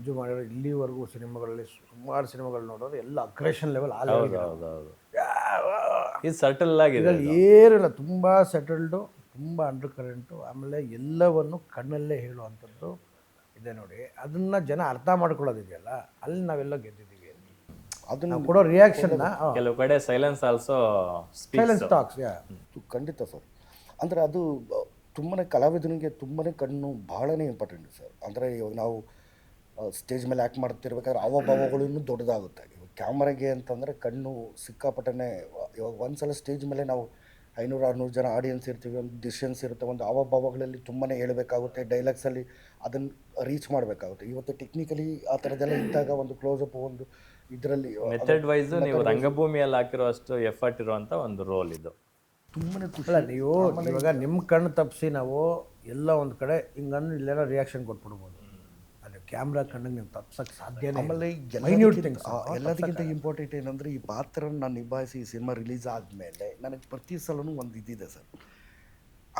ಮಂಜು ಮಾಡಿರೋ ಇಲ್ಲಿವರೆಗೂ ಸಿನಿಮಾಗಳಲ್ಲಿ ಸುಮಾರು ಸಿನಿಮಾಗಳು ನೋಡೋದು ಎಲ್ಲ ಅಗ್ರೆಷನ್ ಲೆವೆಲ್ ಹೌದು ಇದು ಸಟಲ್ ಆಗಿದೆ. ಇದರಲ್ಲಿ ಏನಿಲ್ಲ, ತುಂಬ ಸೆಟಲ್ಡು, ತುಂಬ ಅಂಡರ್ ಕರೆಂಟು, ಆಮೇಲೆ ಎಲ್ಲವನ್ನು ಕಣ್ಣಲ್ಲೇ ಹೇಳುವಂಥದ್ದು ಇದೆ ನೋಡಿ. ಅದನ್ನು ಜನ ಅರ್ಥ ಮಾಡ್ಕೊಳ್ಳೋದಿದೆಯಲ್ಲ, ಅಲ್ಲಿ ನಾವೆಲ್ಲ ಗೆದ್ದಿದ್ದೀವಿ. ಅದನ್ನು ಕೊಡೋ ರಿಯಾಕ್ಷನ್ನ ಕೆಲವು ಕಡೆ ಸೈಲೆನ್ಸ್ ಆಲ್ಸೋ ಸೈಲೆನ್ಸ್ ಟಾಕ್ಸ್. ಖಂಡಿತ ಸರ್. ಅಂದರೆ ಅದು ತುಂಬಾ ಕಲಾವಿದನಿಗೆ ತುಂಬಾ ಕಣ್ಣು ಭಾಳನೇ ಇಂಪಾರ್ಟೆಂಟ್ ಸರ್. ಅಂದರೆ ಇವಾಗ ನಾವು ಸ್ಟೇಜ್ ಮೇಲೆ ಆ್ಯಕ್ಟ್ ಮಾಡ್ತಿರ್ಬೇಕಾದ್ರೆ ಭಾವಗಳು ಇನ್ನೂ ದೊಡ್ಡದಾಗುತ್ತೆ. ಇವಾಗ ಕ್ಯಾಮ್ರಾಗೆ ಅಂತಂದರೆ ಕಣ್ಣು ಸಿಕ್ಕಾಪಟ್ಟೆ. ಇವಾಗ ಒಂದು ಸಲ ಸ್ಟೇಜ್ ಮೇಲೆ ನಾವು 500-600 ಜನ ಆಡಿಯನ್ಸ್ ಇರ್ತೀವಿ, ಒಂದು ಡಿಸಿಷನ್ಸ್ ಇರುತ್ತೆ, ಒಂದು ಭಾವಗಳಲ್ಲಿ ತುಂಬಾ ಹೇಳಬೇಕಾಗುತ್ತೆ, ಡೈಲಾಗ್ಸಲ್ಲಿ ಅದನ್ನು ರೀಚ್ ಮಾಡಬೇಕಾಗುತ್ತೆ. ಇವತ್ತು ಟೆಕ್ನಿಕಲಿ ಆ ಥರದ್ದೆಲ್ಲ ಇದ್ದಾಗ ಒಂದು ಕ್ಲೋಸಪ್, ಒಂದು ಇದರಲ್ಲಿ ಮೆಥಡ್ ವೈಸ್ ನೀವು ರಂಗಭೂಮಿಯಲ್ಲಿ ಹಾಕಿರೋ ಅಷ್ಟು ಎಫರ್ಟ್ ಇರುವಂಥ ಒಂದು ರೋಲ್ ಇದು. ತುಂಬಾ ಖುಷಿ. ಅಲ್ಲ, ನೀವು ಇವಾಗ ನಿಮ್ಮ ಕಣ್ಣು ತಪ್ಪಿಸಿ ನಾವು ಎಲ್ಲ ಒಂದು ಕಡೆ ಹಿಂಗಂದು ಇಲ್ಲೆಲ್ಲ ರಿಯಾಕ್ಷನ್ ಕೊಟ್ಬಿಡ್ಬೋದು. ಅಲ್ಲಿ ಕ್ಯಾಮ್ರಾ ಕಣ್ಣಿಗೆ ನೀವು ತಪ್ಸೋಕ್ಕೆ ಸಾಧ್ಯನೇ. ಆಮೇಲೆ ಎಲ್ಲದಕ್ಕಿಂತ ಇಂಪಾರ್ಟೆಂಟ್ ಏನಂದರೆ, ಈ ಪಾತ್ರ ನಾನು ನಿಭಾಯಿಸಿ ಈ ಸಿನಿಮಾ ರಿಲೀಸ್ ಆದಮೇಲೆ ನನಗೆ ಪ್ರತಿ ಸಲವೂ ಒಂದು ಇದಿದೆ ಸರ್.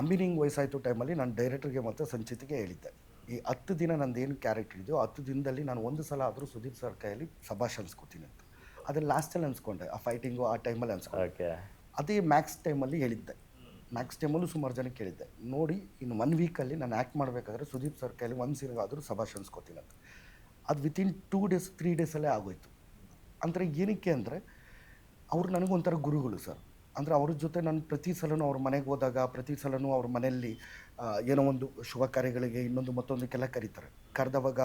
ಅಂಬಿನಿಂಗ್ ವಯಸ್ಸಾಯಿತು ಟೈಮಲ್ಲಿ ನಾನು ಡೈರೆಕ್ಟರ್ಗೆ ಮತ್ತು ಸಂಚಿತಿಗೆ ಹೇಳಿದ್ದೆ, ಈ 10 ದಿನ ನಂದು ಏನು ಕ್ಯಾರೆಕ್ಟರ್ ಇದೆಯೋ 10 ದಿನದಲ್ಲಿ ನಾನು ಒಂದು ಸಲ ಆದರೂ ಸುದೀಪ್ ಸರ್ ಕೈಯಲ್ಲಿ ಶಭಾಷ್ ಅನ್ಸ್ಕೊತೀನಿ ಅಂತ. ಅದನ್ನು ಲಾಸ್ಟಲ್ಲಿ ಅನ್ಸ್ಕೊಂಡೆ, ಆ ಫೈಟಿಂಗು ಆ ಟೈಮಲ್ಲಿ ಅನ್ಸ್ಕೊಂಡೆ. ಅದೇ ಮ್ಯಾಕ್ಸ್ ಟೈಮಲ್ಲಿ ಹೇಳಿದ್ದೆ. ಮ್ಯಾಕ್ಸ್ ಟೈಮಲ್ಲೂ ಸುಮಾರು ಜನಕ್ಕೆ ಹೇಳಿದ್ದೆ, ನೋಡಿ ಇನ್ನು 1 ವೀಕಲ್ಲಿ ನಾನು ಆ್ಯಕ್ಟ್ ಮಾಡಬೇಕಾದ್ರೆ ಸುದೀಪ್ ಸರ್ ಕೈಯಲ್ಲಿ ಒಂದು ಸೀರೆಗೆ ಆದರೂ ಶಭಾಷ್ ಅನ್ಸ್ಕೊತೀನಿ ಅಂತ. ಅದು ವಿತಿನ್ 2 ಡೇಸ್ 3 ಡೇಸಲ್ಲೇ ಆಗೋಯ್ತು. ಅಂದರೆ ಏನಕ್ಕೆ ಅಂದರೆ, ಅವರು ನನಗೊಂಥರ ಗುರುಗಳು ಸರ್. ಅಂದರೆ ಅವ್ರ ಜೊತೆ ನಾನು ಪ್ರತಿ ಸಲವೂ ಅವ್ರ ಮನೆಗೆ ಹೋದಾಗ, ಪ್ರತಿ ಸಲವೂ ಅವ್ರ ಮನೆಯಲ್ಲಿ ಏನೋ ಒಂದು ಶುಭ ಕಾರ್ಯಗಳಿಗೆ ಇನ್ನೊಂದು ಮತ್ತೊಂದಕ್ಕೆಲ್ಲ ಕರೀತಾರೆ. ಕರೆದವಾಗ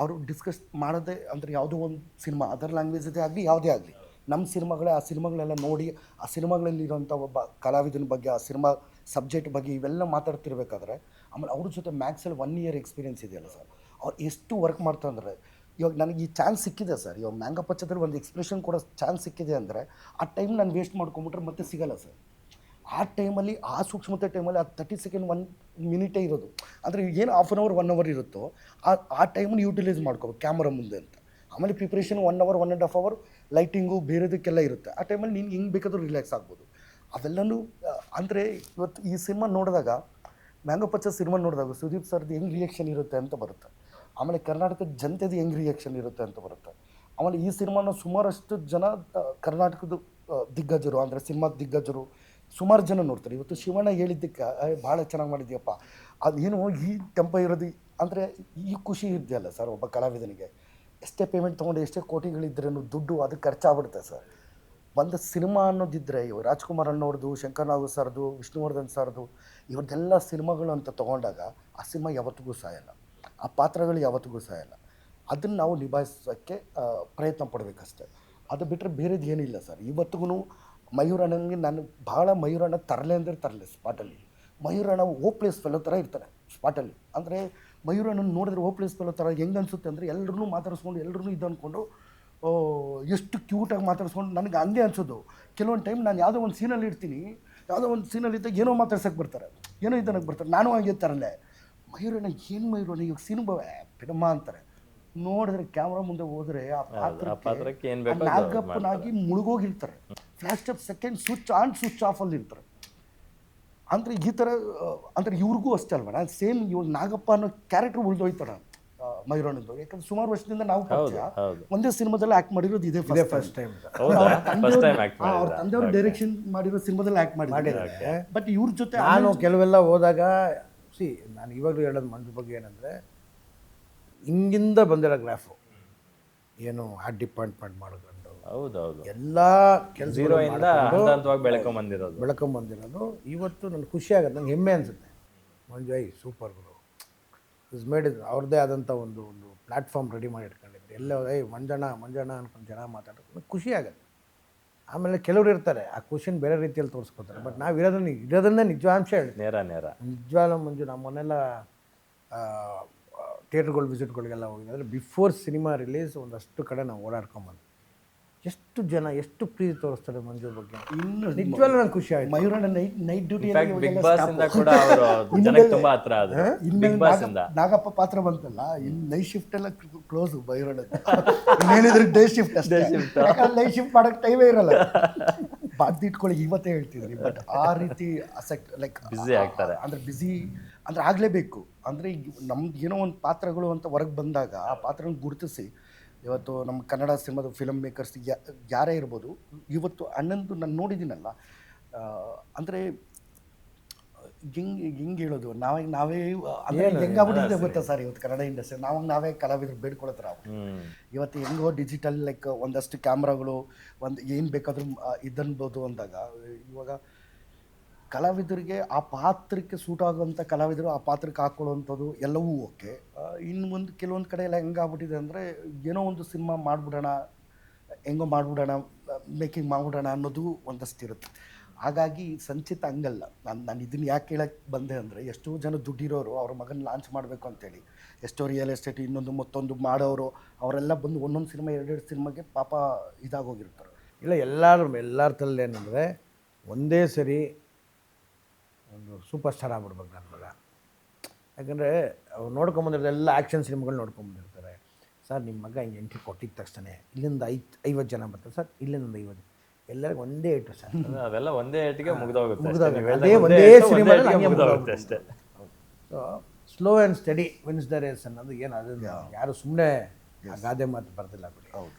ಅವರು ಡಿಸ್ಕಸ್ ಮಾಡೋದೇ, ಅಂದರೆ ಯಾವುದೋ ಒಂದು ಸಿನಿಮಾ ಅದರ್ ಲ್ಯಾಂಗ್ವೇಜದೇ ಆಗಲಿ ಯಾವುದೇ ಆಗಲಿ, ನಮ್ಮ ಸಿನಿಮಾಗಳೇ ಆ ಸಿನಿಮಾಗಳೆಲ್ಲ ನೋಡಿ, ಆ ಸಿನಿಮಾಗಳಲ್ಲಿರೋಂಥ ಒಬ್ಬ ಕಲಾವಿದನ ಬಗ್ಗೆ, ಆ ಸಿನಿಮಾ ಸಬ್ಜೆಕ್ಟ್ ಬಗ್ಗೆ ಇವೆಲ್ಲ ಮಾತಾಡ್ತಿರ್ಬೇಕಾದ್ರೆ, ಆಮೇಲೆ ಅವ್ರ ಜೊತೆ ಮ್ಯಾಕ್ಸಲ್ಲಿ 1 ಇಯರ್ ಎಕ್ಸ್ಪೀರಿಯೆನ್ಸ್ ಇದೆಯಲ್ಲ ಸರ್, ಅವ್ರು ಎಷ್ಟು ವರ್ಕ್ ಮಾಡ್ತಾರೆ. ಇವಾಗ ನನಗೆ ಈ ಚಾನ್ಸ್ ಸಿಕ್ಕಿದೆ ಸರ್, ಇವಾಗ ಮ್ಯಾಂಗ ಪಚ್ಚದಲ್ಲಿ ಒಂದು ಎಕ್ಸ್ಪ್ರೆಷನ್ ಕೊಡೋ ಚಾನ್ಸ್ ಸಿಕ್ಕಿದೆ ಅಂದರೆ, ಆ ಟೈಮ್ ನಾನು ವೇಸ್ಟ್ ಮಾಡ್ಕೊಂಬಿಟ್ರೆ ಮತ್ತೆ ಸಿಗಲ್ಲ ಸರ್. ಆ ಟೈಮಲ್ಲಿ, ಆ ಸೂಕ್ಷ್ಮತೆ ಟೈಮಲ್ಲಿ ಆ 30 ಸೆಕೆಂಡ್ 1 ಮಿನಿಟೇ ಇರೋದು. ಅಂದರೆ ಏನು 1/2 ಅವರ್ 1 ಅವರ್ ಇರುತ್ತೋ ಆ ಟೈಮನ್ನು ಯೂಟಿಲೈಸ್ ಮಾಡ್ಕೋಬೇಕು ಕ್ಯಾಮ್ರಾ ಮುಂದೆ ಅಂತ. ಆಮೇಲೆ ಪ್ರಿಪ್ರೇಷನ್ 1 ಅವರ್ 1.5 ಅವರ್ ಲೈಟಿಂಗು ಬೇರೆದಕ್ಕೆಲ್ಲ ಇರುತ್ತೆ. ಆ ಟೈಮಲ್ಲಿ ನೀನು ಹಿಂಗೆ ಬೇಕಾದರೂ ರಿಲ್ಯಾಕ್ಸ್ ಆಗ್ಬೋದು. ಅವೆಲ್ಲನೂ ಅಂದರೆ ಇವತ್ತು ಈ ಸಿನಿಮಾ ನೋಡಿದಾಗ, ಮ್ಯಾಂಗೋ ಪಚ್ಚ ಸಿನಿಮಾ ನೋಡಿದಾಗ ಸುದೀಪ್ ಸರ್ದು ಹೆಂಗೆ ರಿಯಾಕ್ಷನ್ ಇರುತ್ತೆ ಅಂತ ಬರುತ್ತೆ. ಆಮೇಲೆ ಕರ್ನಾಟಕದ ಜನತೆದು ಹೆಂಗೆ ರಿಯಾಕ್ಷನ್ ಇರುತ್ತೆ ಅಂತ ಬರುತ್ತೆ. ಆಮೇಲೆ ಈ ಸಿನಿಮಾನ ಸುಮಾರಷ್ಟು ಜನ ಕರ್ನಾಟಕದ ದಿಗ್ಗಜರು, ಅಂದರೆ ಸಿನಿಮಾ ದಿಗ್ಗಜರು ಸುಮಾರು ಜನ ನೋಡ್ತಾರೆ. ಇವತ್ತು ಶಿವಣ್ಣ ಹೇಳಿದ್ದಕ್ಕೆ ಭಾಳ ಚೆನ್ನಾಗಿ ಮಾಡಿದ್ಯಪ್ಪ, ಅದೇನು ಈ ಟೆಂಪೋ ಇರೋದು ಅಂದರೆ ಈ ಖುಷಿ ಇದೆಯಲ್ಲ ಸರ್. ಒಬ್ಬ ಕಲಾವಿದನಿಗೆ ಎಷ್ಟೇ ಪೇಮೆಂಟ್ ತೊಗೊಂಡು ಎಷ್ಟೇ ಕೋಟಿಗಳಿದ್ರೂ ದುಡ್ಡು ಅದಕ್ಕೆ ಖರ್ಚಾಗ್ಬಿಡುತ್ತೆ ಸರ್. ಒಂದು ಸಿನಿಮಾ ಅನ್ನೋದಿದ್ದರೆ, ಇವಾಗ ರಾಜ್ಕುಮಾರ್ ಅನ್ನೋರ್ದು, ಶಂಕರ್ ನಾಗ್ ಸರ್ದು, ವಿಷ್ಣುವರ್ಧನ್ ಸರ್ದು, ಇವ್ರದ್ದೆಲ್ಲ ಸಿನಿಮಾಗಳು ಅಂತ ತೊಗೊಂಡಾಗ ಆ ಸಿನಿಮಾ ಯಾವತ್ತಿಗೂ ಸಾಯಲ್ಲ, ಆ ಪಾತ್ರಗಳು ಯಾವತ್ತಿಗೂ ಸಾಯಲ್ಲ. ಅದನ್ನು ನಾವು ನಿಭಾಯಿಸೋಕ್ಕೆ ಪ್ರಯತ್ನ ಪಡಬೇಕಷ್ಟೆ. ಅದು ಬಿಟ್ಟರೆ ಬೇರೆದು ಏನಿಲ್ಲ ಸರ್. ಇವತ್ತಿಗೂ ಮಯೂರಣ್ಣನಿಗೆ ನಾನು ಭಾಳ, ಮಯೂರಣ್ಣ ತರಲೆ ಅಂದರೆ ತರಲೆ ಸ್ಪಾಟಲ್ಲಿ. ಮಯೂರಣ್ಣ ಓಪ್ಲೇಸ್ ಫೆಲೋ ಥರ ಇರ್ತಾರೆ ಸ್ಪಾಟಲ್ಲಿ. ಅಂದರೆ ಮಯೂರಣ್ಣನ ನೋಡಿದ್ರೆ ಓಪ್ಲೇಸ್ ಫೆಲೋ ಥರ ಹೆಂಗೆ ಅನಿಸುತ್ತೆ ಅಂದರೆ, ಎಲ್ಲರೂ ಮಾತಾಡಿಸ್ಕೊಂಡು ಎಲ್ಲರೂ ಇದು ಅಂದ್ಕೊಂಡು ಎಷ್ಟು ಕ್ಯೂಟಾಗಿ ಮಾತಾಡಿಸ್ಕೊಂಡು ನನಗೆ ಹಂಗೆ ಅನಿಸೋದು. ಕೆಲವೊಂದು ಟೈಮ್ ನಾನು ಯಾವುದೋ ಒಂದು ಸೀನಲ್ಲಿ ಇರ್ತೀನಿ, ಯಾವುದೋ ಒಂದು ಸೀನಲ್ಲಿ ಇದ್ದಾಗ ಏನೋ ಮಾತಾಡ್ಸೋಕ್ಕೆ ಬರ್ತಾರೆ, ಏನೋ ಇದನ್ನಕ್ಕೆ ಬರ್ತಾರೆ, ನಾನು ಹಾಗೆ ತರಲೆ. ಮಯೂರಣ್ಣ ಏನು ಮಯೂರಣ್ಣ ಇವಾಗ ಸಿನಿಮಾ ಪಿಡಮ್ಮ ಅಂತಾರೆ. ನೋಡಿದ್ರೆ ಕ್ಯಾಮ್ರಾ ಮುಂದೆ ಹೋದರೆ ಆ ಪಾತ್ರಕ್ಕೆ ನಾಗಪ್ಪನಾಗಿ ಮುಳುಗೋಗಿರ್ತಾರೆ. Flash of second switch on switch ಆಫಲ್ಲಿ ಇರ್ತಾರೆ. ಅಂದರೆ ಈ ಥರ, ಅಂದರೆ ಇವ್ರಿಗೂ ಅಷ್ಟೇ ಅಲ್ವ, ಸೇಮ್ ಇವಾಗ ನಾಗಪ್ಪ ಅನ್ನೋ ಕ್ಯಾರೆಕ್ಟರ್ ಉಳಿದೋಯ್ತಾರೆ ಮಯೂರಣ್ಣದ್ದು. ಯಾಕಂದ್ರೆ ಸುಮಾರು ವರ್ಷದಿಂದ ನಾವು ಒಂದೇ ಸಿನಿಮಾದಲ್ಲಿ ಆ್ಯಕ್ಟ್ ಮಾಡಿರೋದು ಇದೇ ಫಸ್ಟ್ ಟೈಮ್. ಅವ್ರ ತಂದೆಯವ್ರು ಡೈರೆಕ್ಷನ್ ಮಾಡಿರೋ ಸಿನಿಮಾದಲ್ಲಿ ಆ್ಯಕ್ಟ್ ಮಾಡಿದ್ದಾರೆ. ಬಟ್ ಇವ್ರ ಜೊತೆ ನಾನು ಕೆಲವೆಲ್ಲ ಹೋದಾಗ ನಾನು ಇವಾಗಲೂ ಹೇಳೋದು ಮಂಜು ಬಗ್ಗೆ ಏನಂದರೆ, ಹಿಂಗಿಂದ ಬಂದಿರೋ ಗ್ರಾಫು ಏನು ಆರ್ಟ್ ಡಿಪಾರ್ಟ್ಮೆಂಟ್ ಮಾಡ್ಕೊಂಡು ಎಲ್ಲ ಕೆಲಸ ಬೆಳ್ಕೊಂಬಂದಿರೋದು ಇವತ್ತು ನನಗೆ ಖುಷಿ ಆಗುತ್ತೆ, ನಂಗೆ ಹೆಮ್ಮೆ ಅನಿಸುತ್ತೆ. Manju super Guru is made is ಅವ್ರದ್ದೇ ಆದಂಥ ಒಂದು ಪ್ಲ್ಯಾಟ್ಫಾರ್ಮ್ ರೆಡಿ ಮಾಡಿ ಇಟ್ಕೊಂಡಿದ್ರು. ಎಲ್ಲ ಮಂಜಣ್ಣ ಅನ್ಕೊಂಡು ಜನ ಮಾತಾಡೋದು ಖುಷಿ ಆಗುತ್ತೆ. ಆಮೇಲೆ ಕೆಲವರು ಇರ್ತಾರೆ ಆ ಖುಷಿನ ಬೇರೆ ರೀತಿಯಲ್ಲಿ ತೋರಿಸ್ಕೊತಾರೆ. ಬಟ್ ನಾವು ಇರೋದನ್ನೇ ನಿಜವಾಂಶ ಹೇಳಿ ನಿಜವಾಗ್ಲೂ ಮಂಜು, ನಮ್ಮ ಮೊನ್ನೆಲ್ಲ ಥಿಯೇಟ್ರ್ಗಳು ವಿಸಿಟ್ಗಳಿಗೆಲ್ಲ ಹೋಗಿದ್ದೆ. ಅಂದರೆ ಬಿಫೋರ್ ಸಿನಿಮಾ ರಿಲೀಸ್ ಒಂದಷ್ಟು ಕಡೆ ನಾವು ಓಡಾಡ್ಕೊಂಬಂದು ಎಷ್ಟು ಜನ ಎಷ್ಟು ಪ್ರೀತಿ ತೋರಿಸ್ತಾರೆ ಮಂಜು ಬಗ್ಗೆ. ಇನ್ನು ನಿಜವಾಗ್ಲೂ ನಂಗೆ ಖುಷಿ ಆಯ್ತು. ಮಯೂರಣ್ಣ ನೈಟ್ ಡ್ಯೂಟಿ ನಾಗಪ್ಪ ಪಾತ್ರ ಬಂತಲ್ಲ, ಇನ್ನು ನೈಟ್ ಶಿಫ್ಟ್ ಎಲ್ಲ ಕ್ಲೋಸ್ ಮಯೂರಣ್ಣ. ಇನ್ನೇನಿದ್ರೆ ಡೇ ಶಿಫ್ಟ್ ಅಷ್ಟೇ, ನೈಟ್ ಶಿಫ್ಟ್ ಮಾಡೋಕ್ಕೆ ಟೈಮೇ ಇರಲ್ಲ. ಬಾದ್ ಇಟ್ಕೊಳ್ಳಿ ಇವತ್ತೇ ಹೇಳ್ತಿದ್ರಿ. ಬಟ್ ಆ ರೀತಿ ಅಸೆಕ್ಟ್ ಲೈಕ್ ಬಿಸಿ ಆಗ್ತಾರೆ. ಅಂದರೆ ಬಿಸಿ ಅಂದರೆ ಆಗಲೇಬೇಕು. ಅಂದರೆ ನಮ್ದು ಏನೋ ಒಂದು ಪಾತ್ರಗಳು ಅಂತ ಹೊರಗೆ ಬಂದಾಗ ಆ ಪಾತ್ರಗಳನ್ನ ಗುರುತಿಸಿ ಇವತ್ತು ನಮ್ಮ ಕನ್ನಡ ಸಿನಿಮಾದ ಫಿಲಮ್ ಮೇಕರ್ಸ್ ಯಾರೇ ಇರ್ಬೋದು, ಇವತ್ತು ಅಣ್ಣಂದು ನಾನು ನೋಡಿದ್ದೀನಲ್ಲ, ಅಂದರೆ ಹೆಂಗೆ ಹೇಳೋದು, ನಾವೇ ಅಂದರೆ ಹೆಂಗಾಗ್ಬಿಟ್ಟಿದೆ ಗೊತ್ತಾ ಸರ್ ಇವತ್ತು ಕನ್ನಡ ಇಂಡಸ್ಟ್ರಿ, ನಾವೇ ಕಲಾವಿದರು ಬೇಡ್ಕೊಳ್ತಾರೆ ಅವ್ರು. ಇವತ್ತು ಹೆಂಗೋ ಡಿಜಿಟಲ್ ಲೈಕ್ ಒಂದಷ್ಟು ಕ್ಯಾಮ್ರಾಗಳು ಒಂದು ಏನು ಬೇಕಾದರೂ ಇದನ್ಬೋದು ಅಂದಾಗ ಇವಾಗ ಕಲಾವಿದರಿಗೆ ಆ ಪಾತ್ರಕ್ಕೆ ಸೂಟ್ ಆಗುವಂಥ ಕಲಾವಿದರು ಆ ಪಾತ್ರಕ್ಕೆ ಹಾಕ್ಕೊಳ್ಳುವಂಥದ್ದು ಎಲ್ಲವೂ ಓಕೆ. ಇನ್ನು ಒಂದು ಕೆಲವೊಂದು ಕಡೆ ಎಲ್ಲ ಹೆಂಗಾಗ್ಬಿಟ್ಟಿದೆ ಅಂದರೆ ಏನೋ ಒಂದು ಸಿನಿಮಾ ಮಾಡಿಬಿಡೋಣ, ಹೆಂಗೋ ಮಾಡಿಬಿಡೋಣ, ಮೇಕಿಂಗ್ ಮಾಡಿಬಿಡೋಣ ಅನ್ನೋದು ಒಂದಷ್ಟು ಇರುತ್ತೆ. ಹಾಗಾಗಿ ಸಂಚಿತ ಹಂಗಲ್ಲ. ನಾನು ಇದನ್ನು ಯಾಕೆ ಹೇಳಕ್ಕೆ ಬಂದೆ ಅಂದರೆ, ಎಷ್ಟೋ ಜನ ದುಡ್ಡಿರೋರು ಅವ್ರ ಮಗನ ಲಾಂಚ್ ಮಾಡಬೇಕು ಅಂತೇಳಿ, ಎಷ್ಟೋ ರಿಯಲ್ ಎಸ್ಟೇಟ್ ಇನ್ನೊಂದು ಮತ್ತೊಂದು ಮಾಡೋರು ಅವರೆಲ್ಲ ಬಂದು ಒಂದೊಂದು ಸಿನಿಮಾ ಎರಡೆರಡು ಸಿನಿಮಾಗೆ ಪಾಪ ಇದಾಗೋಗಿರ್ತಾರೆ. ಇಲ್ಲ, ಎಲ್ಲರ ತಲೆ ಏನಂದರೆ ಒಂದೇ ಸರಿ ಒಂದು ಸೂಪರ್ ಸ್ಟಾರ್ ಆಗ್ಬಿಡ್ಬೇಕು ನನ್ನ ಮಗ. ಯಾಕಂದರೆ ಅವ್ರು ನೋಡ್ಕೊಂಬಂದಿರ್ತಾರೆ, ಎಲ್ಲ ಆ್ಯಕ್ಷನ್ ಸಿನಿಮಾಗಳು ನೋಡ್ಕೊಂಬಂದಿರ್ತಾರೆ. ಸರ್ ನಿಮ್ಮ ಮಗ ಹಿಂಗೆ ಎಂಟ್ರಿ ಕೊಟ್ಟಿದ್ದ ತಕ್ಷಣ ಇಲ್ಲಿಂದ 50 ಜನ ಬರ್ತಾರೆ ಸರ್, ಇಲ್ಲಿಂದ 50, ಎಲ್ಲರಿಗೂ ಒಂದೇ ಏಟು ಸರ್. ಅವೆಲ್ಲ ಒಂದೇ ಏಟಿಗೆ ಮುಗ್ದೋಗುತ್ತೆ ಒಂದೇ ಸಿನಿಮಾದಲ್ಲಿ ಅಷ್ಟೇ. So slow and steady wins the race ಅನ್ನೋದು ಏನು, ಅದನ್ನು ಯಾರು ಸುಮ್ಮನೆ ಗಾದೆ ಮಾತು ಬರ್ತಿಲ್ಲ ಬಿಡಿ. ಹೌದು.